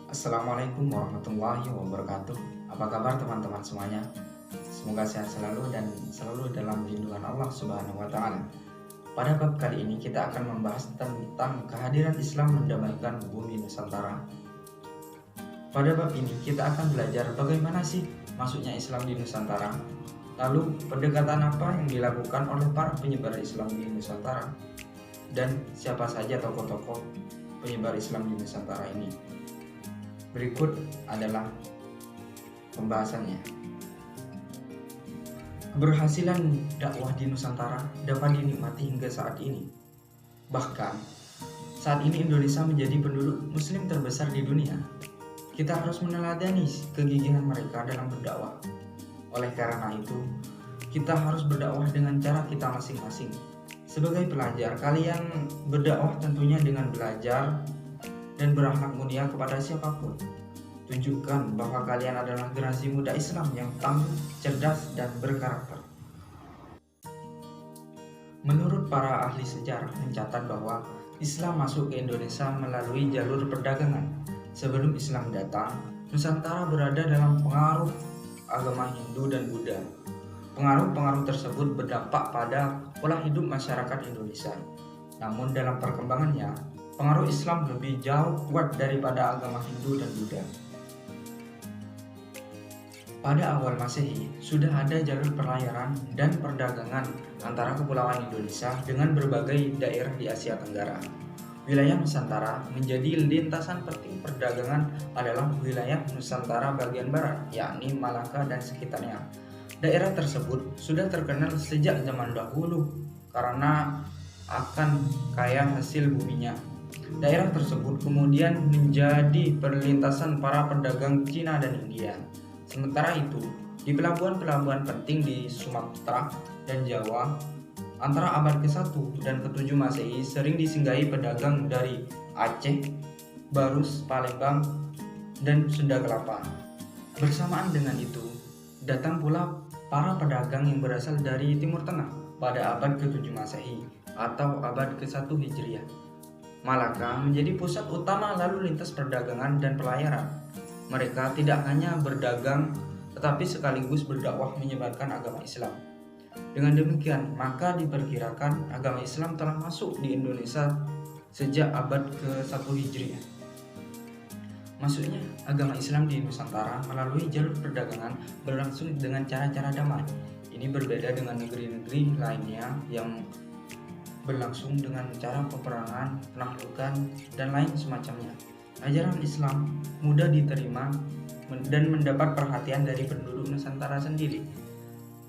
Assalamualaikum warahmatullahi wabarakatuh. Apa kabar teman-teman semuanya? Semoga sehat selalu dan selalu dalam lindungan Allah Subhanahu wa taala. Pada bab kali ini kita akan membahas tentang kehadiran Islam mendamaikan bumi Nusantara. Pada bab ini kita akan belajar bagaimana sih masuknya Islam di Nusantara. Lalu pendekatan apa yang dilakukan oleh para penyebar Islam di Nusantara dan siapa saja tokoh-tokoh penyebar Islam di Nusantara ini. Berikut adalah pembahasannya. Keberhasilan dakwah di Nusantara dapat dinikmati hingga saat ini. Bahkan, saat ini Indonesia menjadi penduduk muslim terbesar di dunia. Kita harus meneladani kegigihan mereka dalam berdakwah. Oleh karena itu, kita harus berdakwah dengan cara kita masing-masing. Sebagai pelajar, kalian berdakwah tentunya dengan belajar dan berakhlak mulia kepada siapapun. Tunjukkan bahwa kalian adalah generasi muda Islam yang tangguh, cerdas, dan berkarakter. Menurut para ahli sejarah mencatat bahwa Islam masuk ke Indonesia melalui jalur perdagangan. Sebelum Islam datang, Nusantara berada dalam pengaruh agama Hindu dan Buddha. Pengaruh-pengaruh tersebut berdampak pada pola hidup masyarakat Indonesia. Namun dalam perkembangannya, pengaruh Islam lebih jauh kuat daripada agama Hindu dan Buddha. Pada awal Masehi, sudah ada jalur pelayaran dan perdagangan antara kepulauan Indonesia dengan berbagai daerah di Asia Tenggara. Wilayah Nusantara menjadi lintasan penting perdagangan adalah wilayah Nusantara bagian barat, yakni Malaka dan sekitarnya. Daerah tersebut sudah terkenal sejak zaman dahulu karena akan kaya hasil buminya. Daerah tersebut kemudian menjadi perlintasan para pedagang Cina dan India. Sementara itu, di pelabuhan-pelabuhan penting di Sumatera dan Jawa, antara abad ke-1 dan ke-7 Masehi sering disinggahi pedagang dari Aceh, Barus, Palembang, dan Sunda Kelapa. Bersamaan dengan itu, datang pula para pedagang yang berasal dari Timur Tengah pada abad ke-7 Masehi atau abad ke-1 Hijriah. Malaka menjadi pusat utama lalu lintas perdagangan dan pelayaran. Mereka tidak hanya berdagang tetapi sekaligus berdakwah menyebarkan agama Islam. Dengan demikian, maka diperkirakan agama Islam telah masuk di Indonesia sejak abad ke-1 Hijriah. Masuknya agama Islam di Nusantara melalui jalur perdagangan berlangsung dengan cara-cara damai. Ini berbeda dengan negeri-negeri lainnya yang berlangsung dengan cara peperangan, penaklukan, dan lain semacamnya. Ajaran Islam mudah diterima dan mendapat perhatian dari penduduk Nusantara sendiri.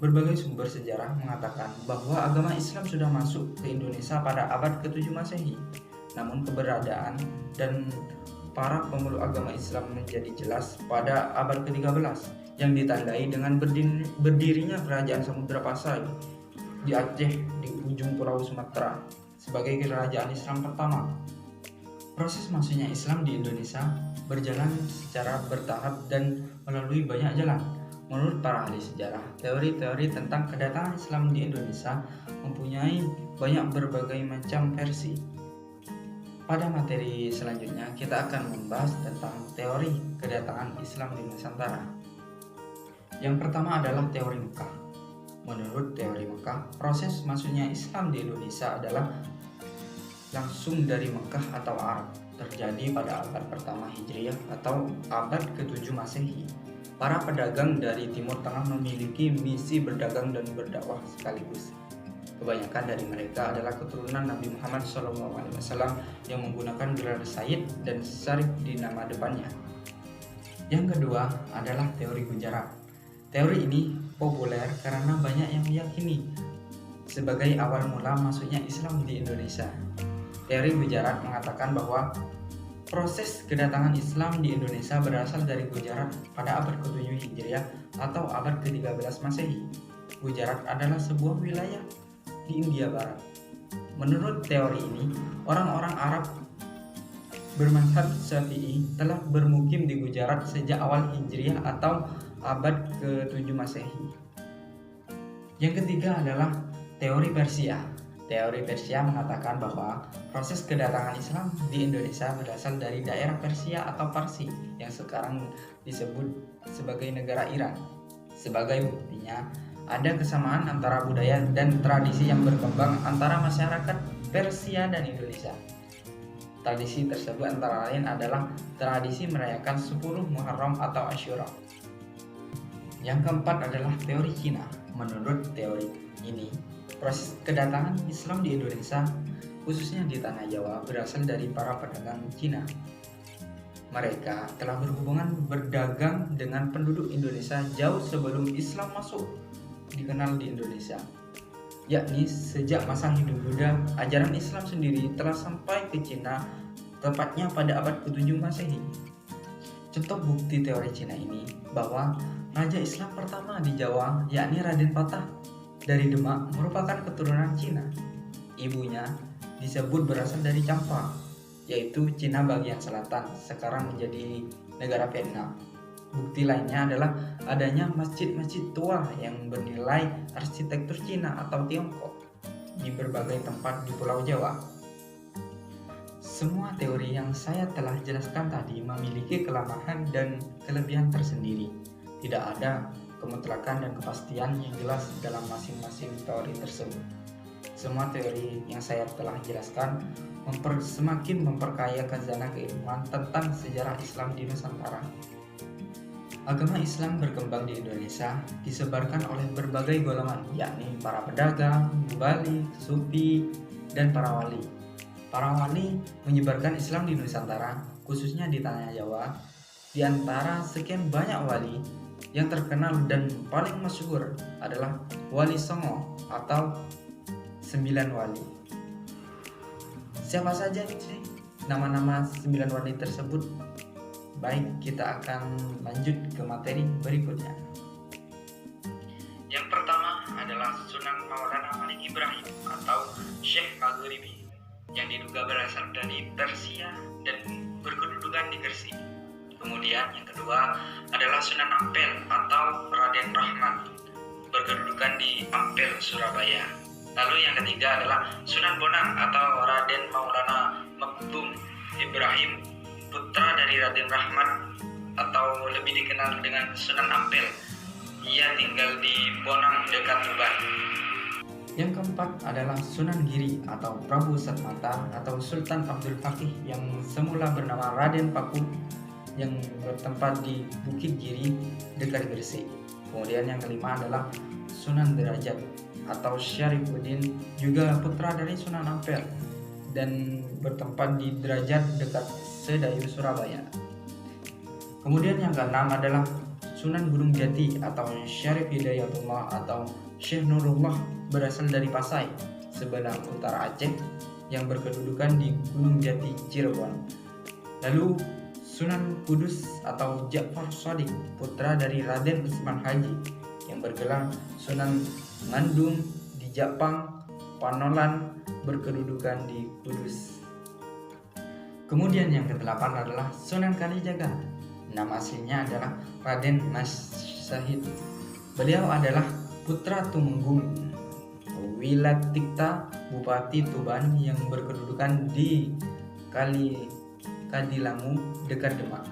Berbagai sumber sejarah mengatakan bahwa agama Islam sudah masuk ke Indonesia pada abad ke-7 Masehi. Namun keberadaan dan para pemeluk agama Islam menjadi jelas pada abad ke-13 yang ditandai dengan berdirinya kerajaan Samudra Pasai di Aceh di ujung pulau Sumatera sebagai kerajaan Islam pertama. Proses masuknya Islam di Indonesia berjalan secara bertahap dan melalui banyak jalan. Menurut para ahli sejarah, teori-teori tentang kedatangan Islam di Indonesia mempunyai banyak berbagai macam versi. Pada materi selanjutnya, kita akan membahas tentang teori kedatangan Islam di Nusantara. Yang pertama adalah teori Mekah. Menurut teori Mekah, proses masuknya Islam di Indonesia adalah langsung dari Mekah atau Arab, terjadi pada abad pertama Hijriah atau abad ke-7 Masehi. Para pedagang dari Timur Tengah memiliki misi berdagang dan berdakwah sekaligus. Kebanyakan dari mereka adalah keturunan Nabi Muhammad SAW yang menggunakan gelar Sayyid dan Syarif di nama depannya. Yang kedua adalah teori Gujarat. Teori ini populer karena banyak yang meyakini sebagai awal mula masuknya Islam di Indonesia. Teori Gujarat mengatakan bahwa proses kedatangan Islam di Indonesia berasal dari Gujarat pada abad ke-7 Hijriah atau abad ke-13 Masehi. Gujarat adalah sebuah wilayah di India Barat. Menurut teori ini, orang-orang Arab bermazhab Syafi'i telah bermukim di Gujarat sejak awal Hijriah atau abad ke-7 Masehi. Yang ketiga adalah teori Persia. Teori Persia mengatakan bahwa proses kedatangan Islam di Indonesia berasal dari daerah Persia atau Parsi yang sekarang disebut sebagai negara Iran. Sebagai buktinya, ada kesamaan antara budaya dan tradisi yang berkembang antara masyarakat Persia dan Indonesia. Tradisi tersebut antara lain adalah tradisi merayakan 10 Muharram atau Asyura. Yang keempat adalah teori Cina. Menurut teori ini, proses kedatangan Islam di Indonesia, khususnya di Tanah Jawa, berasal dari para pedagang Cina. Mereka telah berhubungan berdagang dengan penduduk Indonesia jauh sebelum Islam masuk dikenal di Indonesia. Yakni sejak masa Hindu Buddha, ajaran Islam sendiri telah sampai ke Cina, tepatnya pada abad ke-7 Masehi. Contoh bukti teori Cina ini bahwa Raja Islam pertama di Jawa, yakni Raden Patah dari Demak, merupakan keturunan Cina. Ibunya disebut berasal dari Champa, yaitu Cina bagian selatan, sekarang menjadi negara Vietnam. Bukti lainnya adalah adanya masjid-masjid tua yang bernilai arsitektur Cina atau Tiongkok di berbagai tempat di Pulau Jawa. Semua teori yang saya telah jelaskan tadi memiliki kelemahan dan kelebihan tersendiri. Tidak ada kemutlakan dan kepastian yang jelas dalam masing-masing teori tersebut. Semua teori yang saya telah jelaskan semakin memperkaya khazanah keilmuan tentang sejarah Islam di Nusantara. Agama Islam berkembang di Indonesia disebarkan oleh berbagai golongan, yakni para pedagang, mubalik, sufi, dan para wali. Para wali menyebarkan Islam di Nusantara, khususnya di Tanah Jawa. Di antara sekian banyak wali, yang terkenal dan paling masyhur adalah Wali Songo atau 9 wali. Siapa saja sih nama-nama 9 wali tersebut? Baik, kita akan lanjut ke materi berikutnya. Yang pertama adalah Sunan Maulana Malik Ibrahim atau Syekh Maghribi yang diduga berasal dari Persia dan berkedudukan di Gresik. Kemudian yang kedua adalah Sunan Ampel atau Raden Rahmat, berkedudukan di Ampel, Surabaya. Lalu yang ketiga adalah Sunan Bonang atau Raden Maulana Maktum Ibrahim, putra dari Raden Rahmat atau lebih dikenal dengan Sunan Ampel. Ia tinggal di Bonang dekat Tuban. Yang keempat adalah Sunan Giri atau Prabu Satmata atau Sultan Abdul Fakih yang semula bernama Raden Paku yang bertempat di Bukit Giri dekat Gresik. Kemudian yang kelima adalah Sunan Derajat atau Syarifuddin, juga putra dari Sunan Ampel dan bertempat di Derajat dekat Sedayu, Surabaya. Kemudian yang keenam adalah Sunan Gunung Jati atau Syarif Hidayatullah atau Syekh Nurullah, berasal dari Pasai, sebelah utara Aceh, yang berkedudukan di Gunung Jati, Cirebon. Lalu Sunan Kudus atau Ja'far Shadiq, putra dari Raden Utsman Haji, yang bergelar Sunan Ngandung di Japang, Panolan, berkedudukan di Kudus. Kemudian yang kedelapan adalah Sunan Kalijaga. Nama aslinya adalah Raden Mas Syahid. Beliau adalah putra Tumenggung Wilatikta, Bupati Tuban, yang berkedudukan di Kadilangu dekat Demak.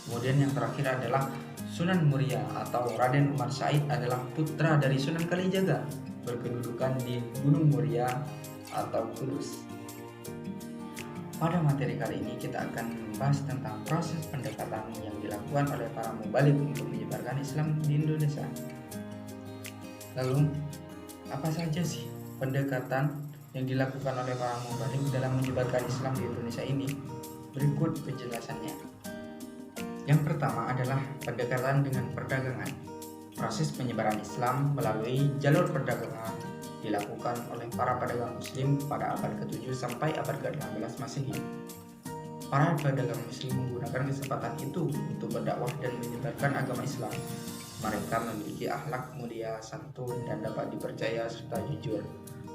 Kemudian yang terakhir adalah Sunan Muria atau Raden Umar Said, adalah putra dari Sunan Kalijaga, berkedudukan di Gunung Muria atau Kudus. Pada materi kali ini kita akan membahas tentang proses pendekatan yang dilakukan oleh para mubalik untuk menyebarkan Islam di Indonesia. Lalu, apa saja sih pendekatan yang dilakukan oleh para mubalik dalam menyebarkan Islam di Indonesia ini? Berikut penjelasannya. Yang pertama adalah pendekatan dengan perdagangan. Proses penyebaran Islam melalui jalur perdagangan dilakukan oleh para pedagang muslim pada abad ke-7 sampai abad ke-16 Masehi. Para pedagang muslim menggunakan kesempatan itu untuk berdakwah dan menyebarkan agama Islam. Mereka memiliki akhlak mulia, santun, dan dapat dipercaya serta jujur.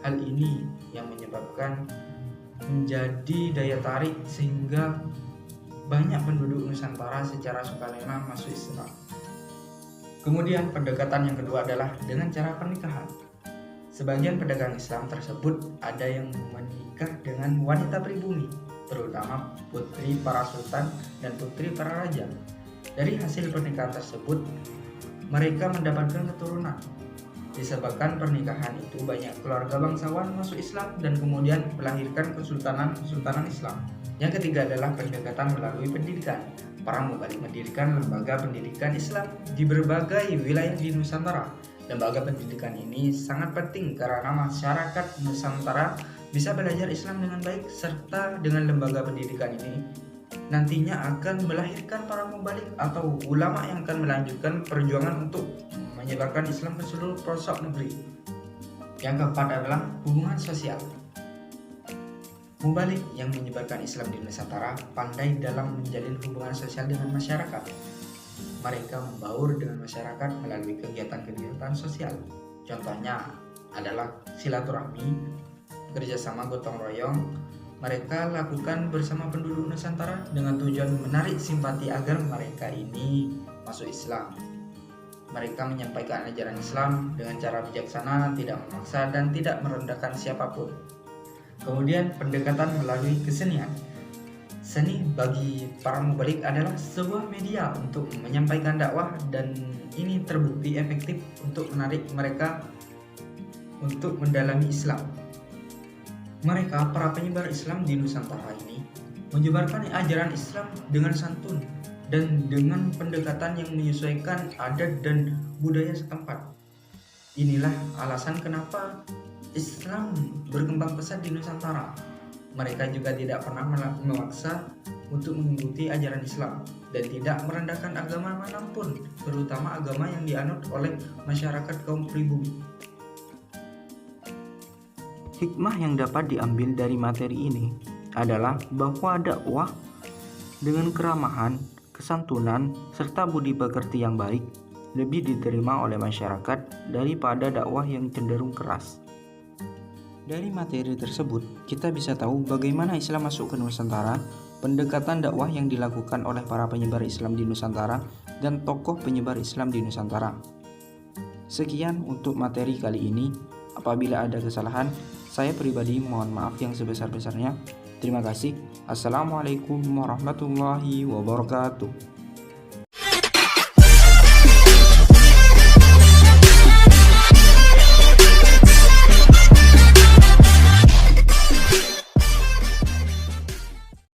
Hal ini yang menyebabkan menjadi daya tarik sehingga banyak penduduk Nusantara secara sukarela masuk Islam. Kemudian pendekatan yang kedua adalah dengan cara pernikahan. Sebagian pedagang Islam tersebut ada yang menikah dengan wanita pribumi, terutama putri para sultan dan putri para raja. Dari hasil pernikahan tersebut, mereka mendapatkan keturunan. Disebabkan pernikahan itu banyak keluarga bangsawan masuk Islam dan kemudian melahirkan kesultanan Islam. Yang ketiga adalah pendekatan melalui pendidikan. Para mubalik mendirikan lembaga pendidikan Islam di berbagai wilayah di Nusantara. Lembaga pendidikan ini sangat penting karena masyarakat Nusantara bisa belajar Islam dengan baik, serta dengan lembaga pendidikan ini nantinya akan melahirkan para mubalik atau ulama yang akan melanjutkan perjuangan untuk menyebarkan Islam ke seluruh pelosok negeri. Yang keempat adalah hubungan sosial. Mubalik yang menyebarkan Islam di Nusantara pandai dalam menjalin hubungan sosial dengan masyarakat. Mereka membaur dengan masyarakat melalui kegiatan-kegiatan sosial. Contohnya adalah silaturahmi, kerjasama gotong royong. Mereka lakukan bersama penduduk Nusantara dengan tujuan menarik simpati agar mereka ini masuk Islam. Mereka menyampaikan ajaran Islam dengan cara bijaksana, tidak memaksa dan tidak merendahkan siapapun. Kemudian pendekatan melalui kesenian. Seni bagi para mubalik adalah sebuah media untuk menyampaikan dakwah dan ini terbukti efektif untuk menarik mereka untuk mendalami Islam. Mereka, para penyebar Islam di Nusantara ini, menyebarkan ajaran Islam dengan santun dan dengan pendekatan yang menyesuaikan adat dan budaya setempat. Inilah alasan kenapa Islam berkembang pesat di Nusantara. Mereka juga tidak pernah memaksa untuk mengikuti ajaran Islam dan tidak merendahkan agama manapun, terutama agama yang dianut oleh masyarakat kaum pribumi. Hikmah yang dapat diambil dari materi ini adalah bahwa dakwah dengan keramahan, kesantunan, serta budi pekerti yang baik lebih diterima oleh masyarakat daripada dakwah yang cenderung keras. Dari materi tersebut, kita bisa tahu bagaimana Islam masuk ke Nusantara, pendekatan dakwah yang dilakukan oleh para penyebar Islam di Nusantara, dan tokoh penyebar Islam di Nusantara. Sekian untuk materi kali ini. Apabila ada kesalahan, saya pribadi mohon maaf yang sebesar-besarnya. Terima kasih. Assalamualaikum warahmatullahi wabarakatuh.